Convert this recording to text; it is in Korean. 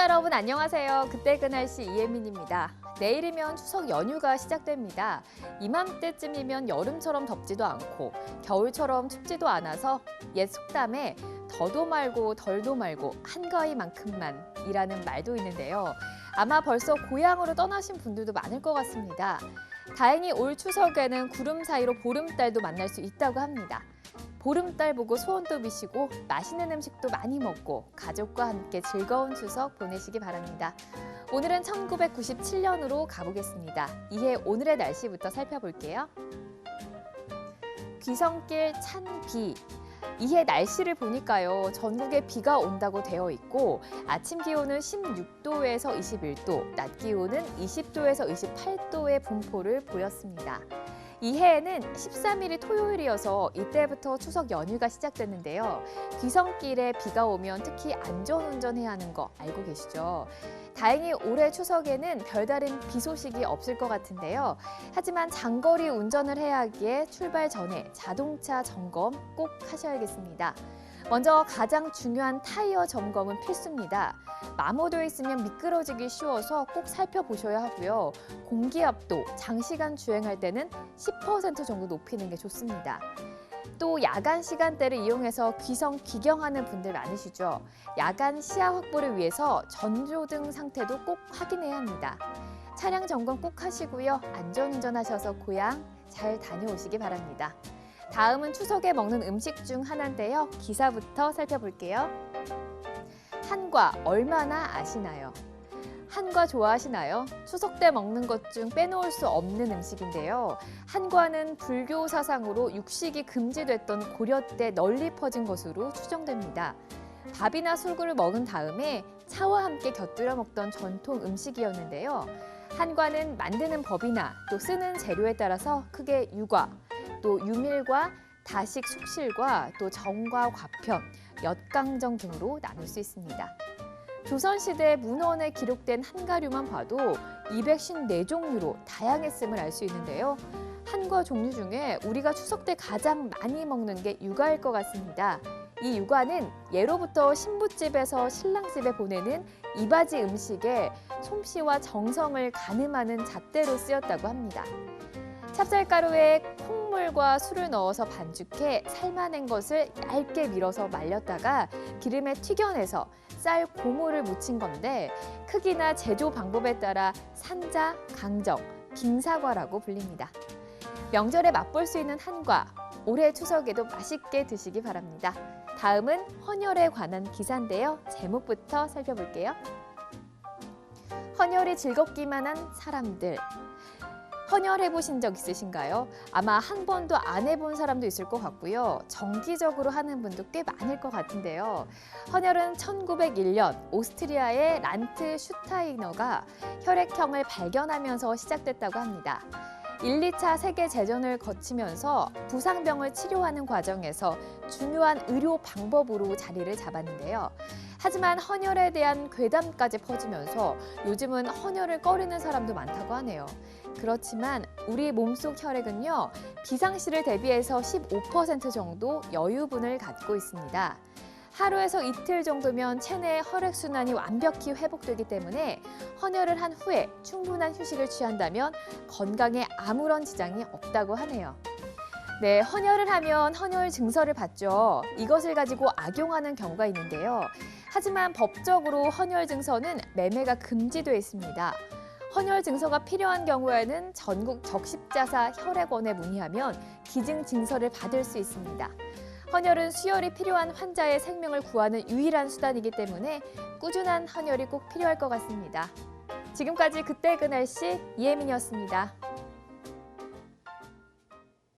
여러분 안녕하세요. 그때 그 날씨 이혜민입니다. 내일이면 추석 연휴가 시작됩니다. 이맘때쯤이면 여름처럼 덥지도 않고 겨울처럼 춥지도 않아서 옛 속담에 더도 말고 덜도 말고 한가위만큼만 이라는 말도 있는데요. 아마 벌써 고향으로 떠나신 분들도 많을 것 같습니다. 다행히 올 추석에는 구름 사이로 보름달도 만날 수 있다고 합니다. 보름달 보고 소원도 비시고 맛있는 음식도 많이 먹고 가족과 함께 즐거운 추석 보내시기 바랍니다. 오늘은 1997년으로 가보겠습니다. 이해 오늘의 날씨부터 살펴볼게요. 귀성길 찬 비. 이해 날씨를 보니까요. 전국에 비가 온다고 되어 있고 아침 기온은 16도에서 21도, 낮 기온은 20도에서 28도의 분포를 보였습니다. 이해에는 13일이 토요일이어서 이때부터 추석 연휴가 시작됐는데요. 귀성길에 비가 오면 특히 안전운전해야 하는 거 알고 계시죠? 다행히 올해 추석에는 별다른 비 소식이 없을 것 같은데요. 하지만 장거리 운전을 해야 하기에 출발 전에 자동차 점검 꼭 하셔야겠습니다. 먼저 가장 중요한 타이어 점검은 필수입니다. 마모되어 있으면 미끄러지기 쉬워서 꼭 살펴보셔야 하고요. 공기압도 장시간 주행할 때는 10% 정도 높이는 게 좋습니다. 또 야간 시간대를 이용해서 귀성 귀경하는 분들 많으시죠. 야간 시야 확보를 위해서 전조등 상태도 꼭 확인해야 합니다. 차량 점검 꼭 하시고요. 안전운전하셔서 고향 잘 다녀오시기 바랍니다. 다음은 추석에 먹는 음식 중 하나인데요. 기사부터 살펴볼게요. 한과 얼마나 아시나요? 한과 좋아하시나요? 추석 때 먹는 것 중 빼놓을 수 없는 음식인데요. 한과는 불교 사상으로 육식이 금지됐던 고려 때 널리 퍼진 것으로 추정됩니다. 밥이나 술을 먹은 다음에 차와 함께 곁들여 먹던 전통 음식이었는데요. 한과는 만드는 법이나 또 쓰는 재료에 따라서 크게 유과, 또 유밀과 다식 숙실과 또 정과 과편, 엿강정 등으로 나눌 수 있습니다. 조선시대 문헌에 기록된 한가류만 봐도 254종류로 다양했음을 알 수 있는데요. 한과 종류 중에 우리가 추석 때 가장 많이 먹는 게 유과일 것 같습니다. 이 유과는 예로부터 신부집에서 신랑집에 보내는 이바지 음식에 솜씨와 정성을 가늠하는 잣대로 쓰였다고 합니다. 찹쌀가루에 콩물과 술을 넣어서 반죽해 삶아낸 것을 얇게 밀어서 말렸다가 기름에 튀겨내서 쌀 고무를 묻힌 건데 크기나 제조 방법에 따라 산자, 강정, 빙사과라고 불립니다. 명절에 맛볼 수 있는 한과, 올해 추석에도 맛있게 드시기 바랍니다. 다음은 헌혈에 관한 기사인데요. 제목부터 살펴볼게요. 헌혈이 즐겁기만 한 사람들. 헌혈해보신 적 있으신가요? 아마 한 번도 안 해본 사람도 있을 것 같고요. 정기적으로 하는 분도 꽤 많을 것 같은데요. 헌혈은 1901년 오스트리아의 란트 슈타이너가 혈액형을 발견하면서 시작됐다고 합니다. 1, 2차 세계대전을 거치면서 부상병을 치료하는 과정에서 중요한 의료 방법으로 자리를 잡았는데요. 하지만 헌혈에 대한 괴담까지 퍼지면서 요즘은 헌혈을 꺼리는 사람도 많다고 하네요. 그렇지만 우리 몸속 혈액은요, 비상시를 대비해서 15% 정도 여유분을 갖고 있습니다. 하루에서 이틀 정도면 체내 혈액순환이 완벽히 회복되기 때문에 헌혈을 한 후에 충분한 휴식을 취한다면 건강에 아무런 지장이 없다고 하네요. 네, 헌혈을 하면 헌혈 증서를 받죠. 이것을 가지고 악용하는 경우가 있는데요. 하지만 법적으로 헌혈 증서는 매매가 금지되어 있습니다. 헌혈 증서가 필요한 경우에는 전국 적십자사 혈액원에 문의하면 기증 증서를 받을 수 있습니다. 헌혈은 수혈이 필요한 환자의 생명을 구하는 유일한 수단이기 때문에 꾸준한 헌혈이 꼭 필요할 것 같습니다. 지금까지 그때 그 날씨 이혜민이었습니다.